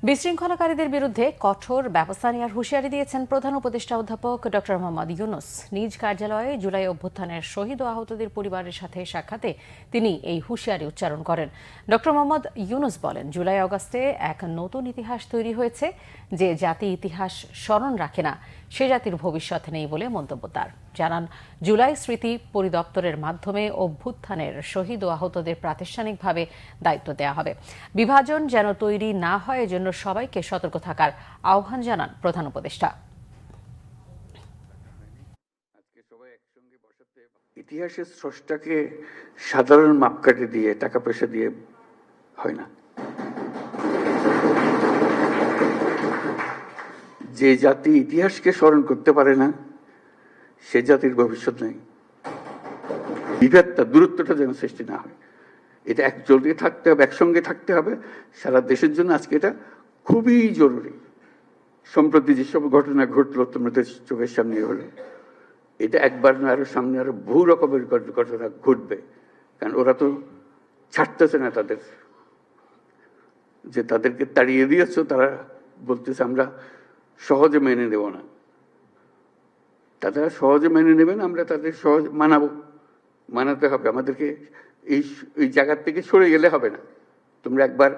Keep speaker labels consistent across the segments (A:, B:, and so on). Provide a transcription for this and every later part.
A: বিশৃঙ্খলাকারীদের বিরুদ্ধে কঠোর ব্যবস্থা নেওয়ার হুঁশিয়ারি দিয়েছেন প্রধান উপদেষ্টা অধ্যাপক ডক্টর মোহাম্মদ ইউনূস। নিজ কার্যালয়ে জুলাই অভ্যুত্থানের শহীদ ও আহতদের পরিবারের সাথে সাক্ষাতে তিনি এই হুঁশিয়ারি উচ্চারণ করেন। ডক্টর মোহাম্মদ ইউনূস বলেন, জুলাই আগস্টে এক নতুন ইতিহাস তৈরি হয়েছে। যে জাতি ইতিহাস স্মরণ রাখে না, সে জাতির ভবিষ্যৎ নেই বলে মন্তব্য তার। জানান, জুলাই স্মৃতি পরিদপ্তরের মাধ্যমে অভ্যুত্থানের শহীদ ও আহতদের প্রাতিষ্ঠানিকভাবে দায়িত্ব দেওয়া হবে। বিভাজন যেন তৈরি না হয়, এজন্য সবাইকে সতর্ক থাকার আহ্বান জানান প্রধান উপদেষ্টা।
B: ইতিহাসের স্রষ্টাকে সাধারণ মাপকাঠি দিয়ে, টাকা পয়সা দিয়ে হয় না। যে জাতি ইতিহাসকে স্মরণ করতে পারে না, সে জাতির ভবিষ্যৎ নেই। বিভেদটা, দূরত্বটা যেন সৃষ্টি না হয়, এটা একজোটে থাকতে হবে, একসঙ্গে থাকতে হবে সারা দেশের জন্য। আজকে এটা খুবই জরুরি। সম্প্রতি যেসব ঘটনা ঘটলো তোমাদের চোখের সামনে হলো, এটা একবার না, আরো সামনে আরো বহু রকমের ঘটনা ঘটবে। কারণ ওরা তো ছাড়তেছে না তাদের, যে তাদেরকে তাড়িয়ে দিয়েছো, তারা বলতেছে আমরা সহজে মেনে নেব না। তারা সহজে মেনে নেবে না, আমরা তাদের সহজ মানাতে হবে। আমাদেরকে এই জায়গার থেকে সরে গেলে হবে না। তোমরা একবার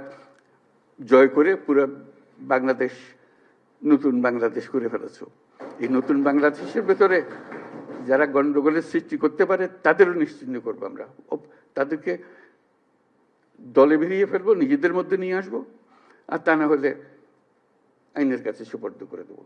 B: জয় করে পুরো বাংলাদেশ নতুন বাংলাদেশ করে ফেলেছো। এই নতুন বাংলাদেশের ভেতরে যারা গন্ডগোলের সৃষ্টি করতে পারে তাদেরও নিশ্চিহ্ন করবো আমরা। তাদেরকে দলে বেরিয়ে ফেলবো, নিজেদের মধ্যে নিয়ে আসবো, আর তা না হলে আইনের কাছে সুপর্দ করে দেবো।